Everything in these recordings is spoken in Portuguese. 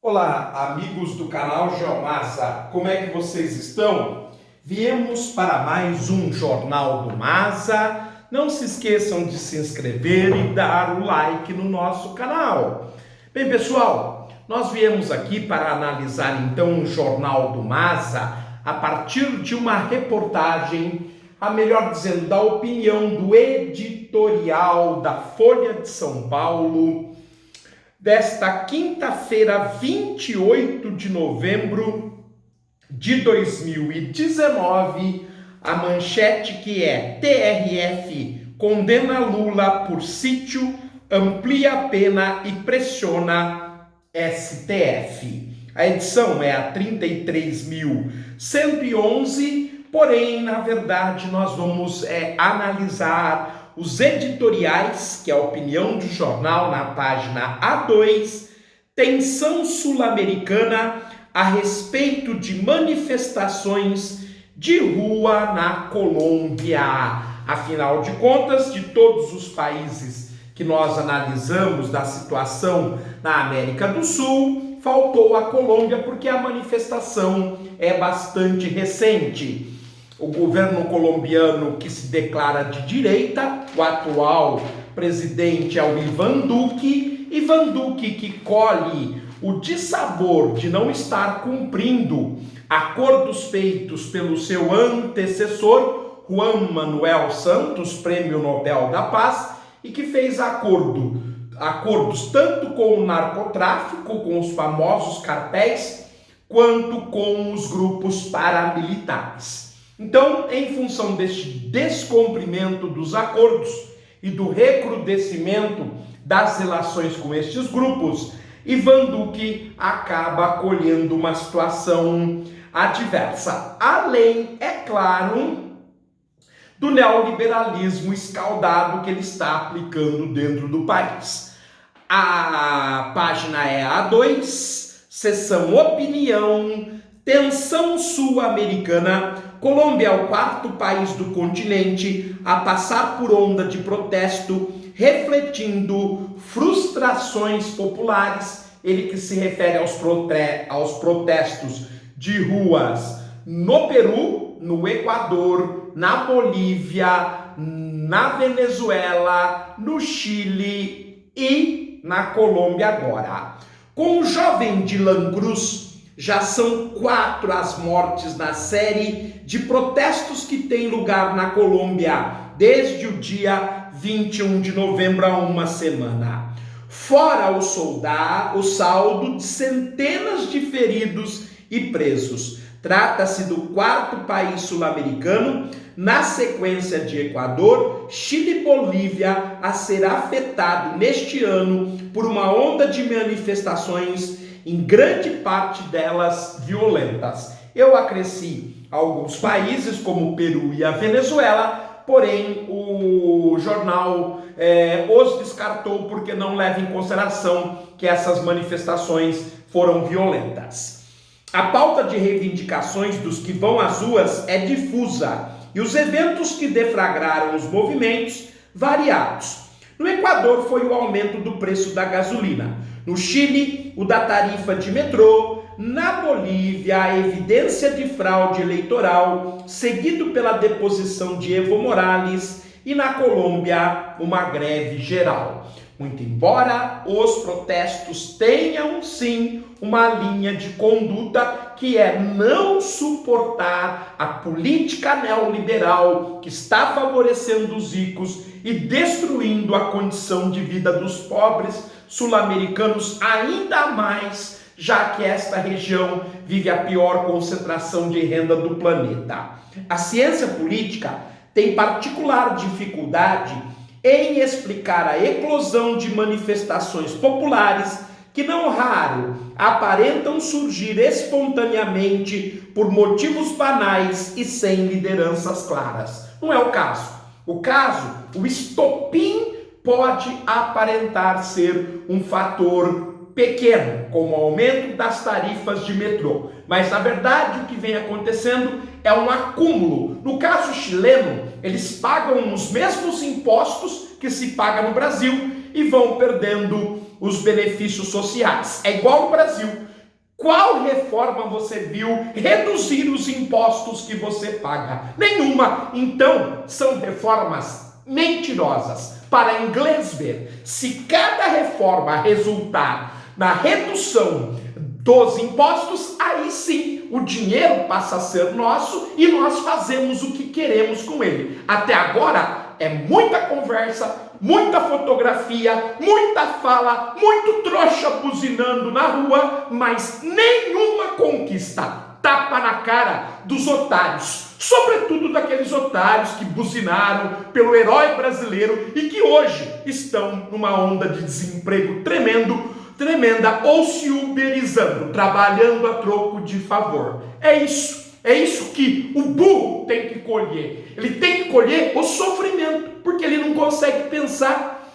Olá, amigos do canal GeoMasa, como é que vocês estão? Viemos para mais um Jornal do Masa. Não se esqueçam de se inscrever e dar o like no nosso canal. Bem, pessoal, nós viemos aqui para analisar então o Jornal do Masa a partir de uma reportagem, a melhor dizendo, da opinião do editorial da Folha de São Paulo, desta quinta-feira, 28 de novembro de 2019, a manchete que é: TRF condena Lula por sítio, amplia a pena e pressiona STF. A edição é a 33.111, porém, na verdade, nós vamos analisar os editoriais, que é a opinião do jornal na página A2, tensão sul-americana a respeito de manifestações de rua na Colômbia. Afinal de contas, de todos os países que nós analisamos da situação na América do Sul, faltou a Colômbia porque a manifestação é bastante recente. O governo colombiano, que se declara de direita, o atual presidente é o Ivan Duque que colhe o dissabor de não estar cumprindo acordos feitos pelo seu antecessor, Juan Manuel Santos, Prêmio Nobel da Paz, e que fez acordos tanto com o narcotráfico, com os famosos cartéis, quanto com os grupos paramilitares. Então, em função deste descumprimento dos acordos e do recrudescimento das relações com estes grupos, Ivan Duque acaba colhendo uma situação adversa. Além, é claro, do neoliberalismo escaldado que ele está aplicando dentro do país. A página é A2, seção opinião, tensão sul-americana. Colômbia é o quarto país do continente a passar por onda de protesto, refletindo frustrações populares. Ele que se refere aos protestos de ruas no Peru, no Equador, na Bolívia, na Venezuela, no Chile e na Colômbia agora. Com o jovem Dylan Cruz, já são 4 as mortes na série de protestos que tem lugar na Colômbia desde o dia 21 de novembro a uma semana. Fora o saldo de centenas de feridos e presos. Trata-se do quarto país sul-americano, na sequência de Equador, Chile e Bolívia, a ser afetado neste ano por uma onda de manifestações, em grande parte delas violentas. Eu acresci alguns países, como o Peru e a Venezuela, porém o jornal os descartou porque não leva em consideração que essas manifestações foram violentas. A pauta de reivindicações dos que vão às ruas é difusa e os eventos que deflagraram os movimentos variados. No Equador foi o aumento do preço da gasolina. No Chile, o da tarifa de metrô. Na Bolívia, a evidência de fraude eleitoral, seguido pela deposição de Evo Morales. E na Colômbia, uma greve geral. Muito embora os protestos tenham, sim, uma linha de conduta que é não suportar a política neoliberal que está favorecendo os ricos e destruindo a condição de vida dos pobres sul-americanos ainda mais, já que esta região vive a pior concentração de renda do planeta. A ciência política tem particular dificuldade em explicar a eclosão de manifestações populares que não raro aparentam surgir espontaneamente por motivos banais e sem lideranças claras. Não é o caso. O estopim pode aparentar ser um fator pequeno, como o aumento das tarifas de metrô. Mas, na verdade, o que vem acontecendo é um acúmulo. No caso chileno, eles pagam os mesmos impostos que se paga no Brasil e vão perdendo os benefícios sociais. É igual no Brasil. Qual reforma você viu reduzir os impostos que você paga? Nenhuma. Então, são reformas mentirosas. Para inglês ver, se cada reforma resultar na redução dos impostos, aí sim o dinheiro passa a ser nosso e nós fazemos o que queremos com ele. Até agora é muita conversa, muita fotografia, muita fala, muito trouxa buzinando na rua, mas nenhuma conquista. Tapa na cara dos otários, sobretudo daqueles otários que buzinaram pelo herói brasileiro e que hoje estão numa onda de desemprego tremenda, ou se uberizando, trabalhando a troco de favor. É isso que o burro tem que colher. Ele tem que colher o sofrimento, porque ele não consegue pensar.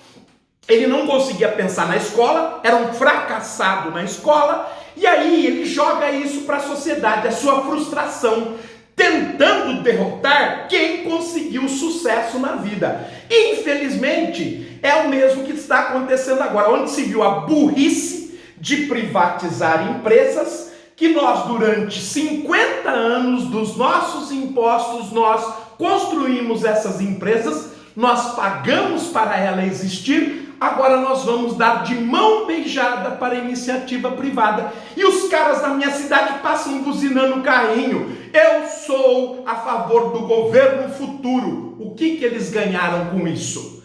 Ele não conseguia pensar na escola, era um fracassado na escola, e aí ele joga isso para a sociedade, a sua frustração, tentando derrotar quem conseguiu sucesso na vida. Infelizmente, é o mesmo que está acontecendo agora, onde se viu a burrice de privatizar empresas, que nós durante 50 anos dos nossos impostos, nós construímos essas empresas, nós pagamos para ela existir, agora nós vamos dar de mão beijada para a iniciativa privada. E os caras da minha cidade passam buzinando o carrinho. Eu sou a favor do governo futuro. O que eles ganharam com isso?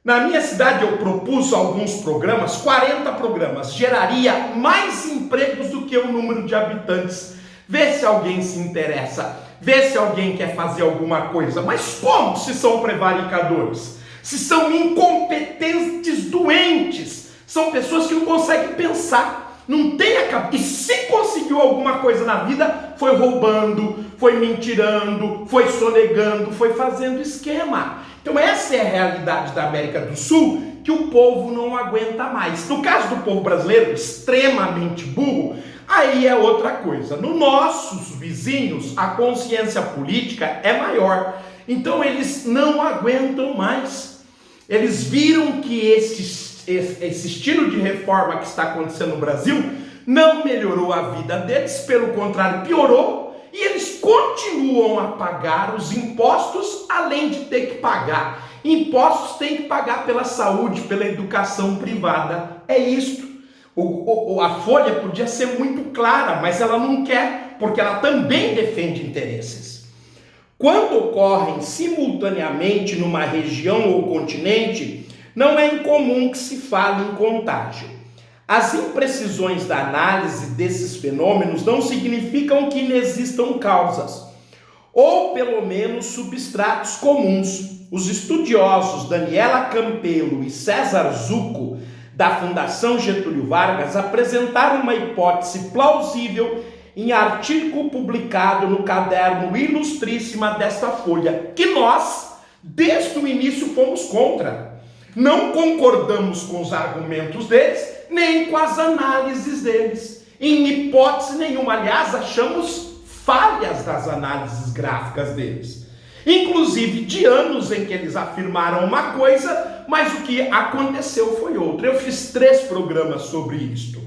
Na minha cidade eu propus alguns programas, 40 programas. Geraria mais empregos do que o número de habitantes. Vê se alguém se interessa. Vê se alguém quer fazer alguma coisa. Mas como se são prevaricadores? Se são incompetentes doentes, são pessoas que não conseguem pensar, não tem a cabeça, e se conseguiu alguma coisa na vida, foi roubando, foi mentirando, foi sonegando, foi fazendo esquema. Então essa é a realidade da América do Sul, que o povo não aguenta mais. No caso do povo brasileiro, extremamente burro, aí é outra coisa. Nos nossos vizinhos, a consciência política é maior, então eles não aguentam mais. Eles viram que esse estilo de reforma que está acontecendo no Brasil não melhorou a vida deles, pelo contrário, piorou, e eles continuam a pagar os impostos, além de ter que pagar. Impostos tem que pagar pela saúde, pela educação privada. É isto. A Folha podia ser muito clara, mas ela não quer, porque ela também defende interesses. Quando ocorrem simultaneamente numa região ou continente, não é incomum que se fale em contágio. As imprecisões da análise desses fenômenos não significam que inexistam causas, ou pelo menos substratos comuns. Os estudiosos Daniela Campelo e César Zucco, da Fundação Getúlio Vargas, apresentaram uma hipótese plausível em artigo publicado no caderno Ilustríssima desta Folha, que nós, desde o início, fomos contra. Não concordamos com os argumentos deles, nem com as análises deles. Em hipótese nenhuma. Aliás, achamos falhas das análises gráficas deles. Inclusive de anos em que eles afirmaram uma coisa, mas o que aconteceu foi outra. Eu fiz 3 programas sobre isto.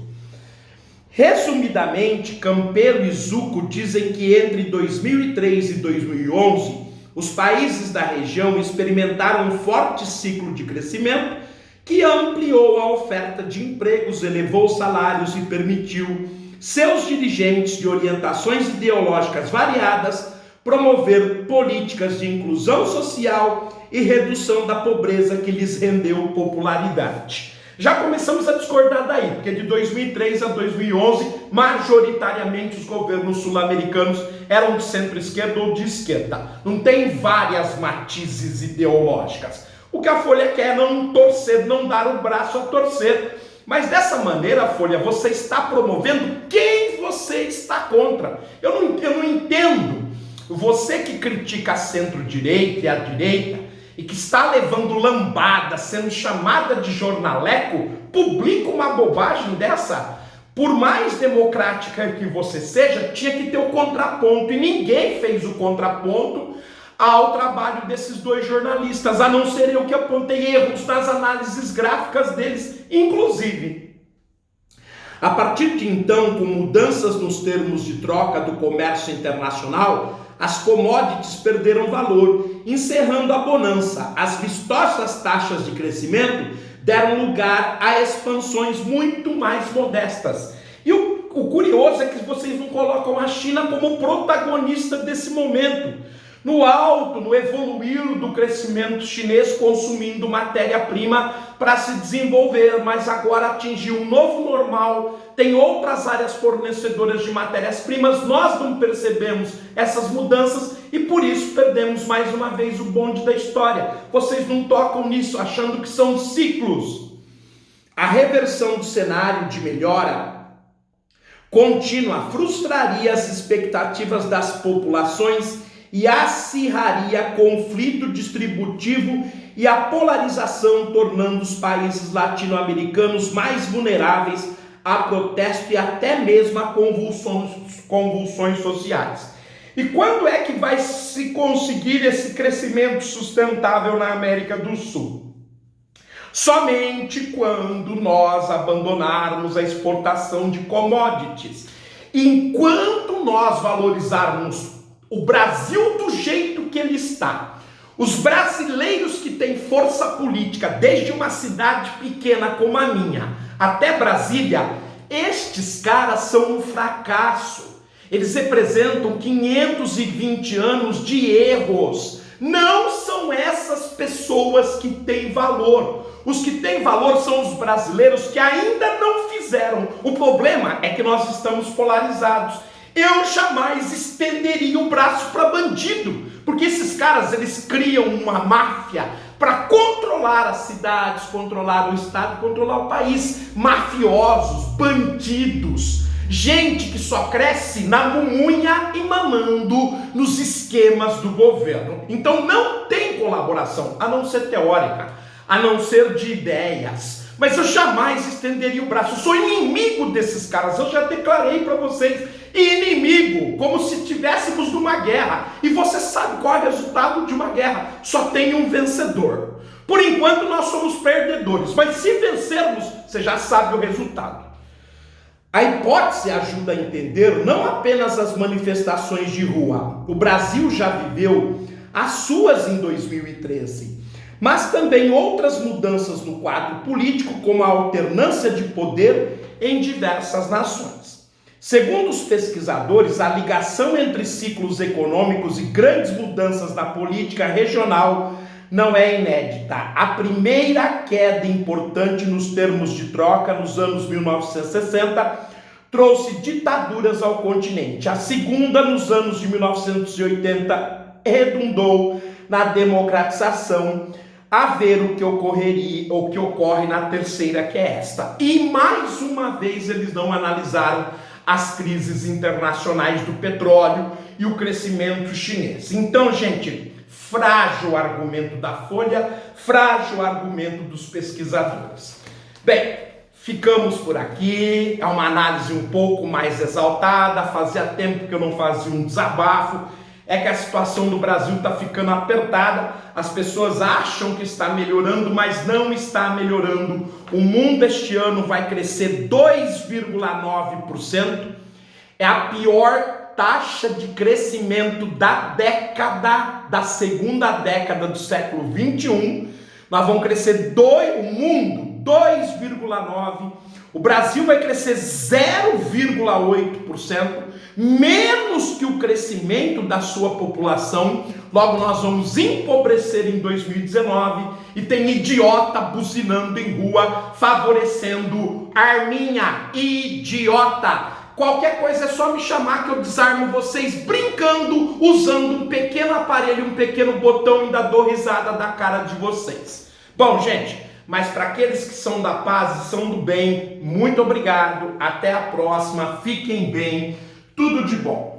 Resumidamente, Campelo e Zucco dizem que entre 2003 e 2011, os países da região experimentaram um forte ciclo de crescimento que ampliou a oferta de empregos, elevou salários e permitiu seus dirigentes de orientações ideológicas variadas promover políticas de inclusão social e redução da pobreza que lhes rendeu popularidade. Já começamos a discordar daí, porque de 2003 a 2011, majoritariamente os governos sul-americanos eram de centro-esquerda ou de esquerda. Não tem várias matizes ideológicas. O que a Folha quer é não torcer, não dar o braço a torcer. Mas dessa maneira, Folha, você está promovendo quem você está contra. Eu não entendo. Você que critica a centro-direita e a direita, e que está levando lambada, sendo chamada de jornaleco, publica uma bobagem dessa. Por mais democrática que você seja, tinha que ter o contraponto, e ninguém fez o contraponto ao trabalho desses dois jornalistas, a não ser eu que apontei erros nas análises gráficas deles, inclusive. A partir de então, com mudanças nos termos de troca do comércio internacional, as commodities perderam valor, encerrando a bonança. As vistosas taxas de crescimento deram lugar a expansões muito mais modestas. E o curioso é que vocês não colocam a China como protagonista desse momento. No alto, no evoluir do crescimento chinês, consumindo matéria-prima para se desenvolver, mas agora atingiu um novo normal, tem outras áreas fornecedoras de matérias-primas, nós não percebemos essas mudanças e por isso perdemos mais uma vez o bonde da história. Vocês não tocam nisso, achando que são ciclos. A reversão do cenário de melhora contínua frustraria as expectativas das populações e acirraria conflito distributivo e a polarização, tornando os países latino-americanos mais vulneráveis a protesto e até mesmo a convulsões sociais. E quando é que vai se conseguir esse crescimento sustentável na América do Sul? Somente quando nós abandonarmos a exportação de commodities. Enquanto nós valorizarmos o Brasil do jeito que ele está, os brasileiros que têm força política, desde uma cidade pequena como a minha até Brasília, estes caras são um fracasso. Eles representam 520 anos de erros. Não são essas pessoas que têm valor. Os que têm valor são os brasileiros que ainda não fizeram. O problema é que nós estamos polarizados. Eu jamais estenderia o braço para bandido, porque esses caras, eles criam uma máfia para controlar as cidades, controlar o estado, controlar o país. Mafiosos, bandidos, gente que só cresce na mumunha e mamando nos esquemas do governo. Então não tem colaboração, a não ser teórica, a não ser de ideias. Mas eu jamais estenderia o braço. Eu sou inimigo desses caras, eu já declarei para vocês. Inimigo, como se estivéssemos numa guerra. E você sabe qual é o resultado de uma guerra? Só tem um vencedor. Por enquanto nós somos perdedores, mas se vencermos, você já sabe o resultado. A hipótese ajuda a entender não apenas as manifestações de rua. O Brasil já viveu as suas em 2013, mas também outras mudanças no quadro político, como a alternância de poder em diversas nações. Segundo os pesquisadores, a ligação entre ciclos econômicos e grandes mudanças na política regional não é inédita. A primeira queda importante nos termos de troca nos anos 1960 trouxe ditaduras ao continente. A segunda, nos anos de 1980, redundou na democratização, a ver o que ocorre na terceira, que é esta. E mais uma vez eles não analisaram as crises internacionais do petróleo e o crescimento chinês. Então, gente, frágil o argumento da Folha, frágil o argumento dos pesquisadores. Bem, ficamos por aqui, é uma análise um pouco mais exaltada, fazia tempo que eu não fazia um desabafo, é que a situação do Brasil está ficando apertada, as pessoas acham que está melhorando, mas não está melhorando. O mundo este ano vai crescer 2,9%, é a pior taxa de crescimento da década, da segunda década do século 21. Nós vamos crescer o mundo 2,9%, o Brasil vai crescer 0,8%, menos que o crescimento da sua população. Logo nós vamos empobrecer em 2019 e tem idiota buzinando em rua, favorecendo Arminha, idiota. Qualquer coisa é só me chamar que eu desarmo vocês brincando, usando um pequeno aparelho, um pequeno botão, e ainda dou risada da cara de vocês. Bom, gente, mas para aqueles que são da paz e são do bem, muito obrigado, até a próxima, fiquem bem, tudo de bom.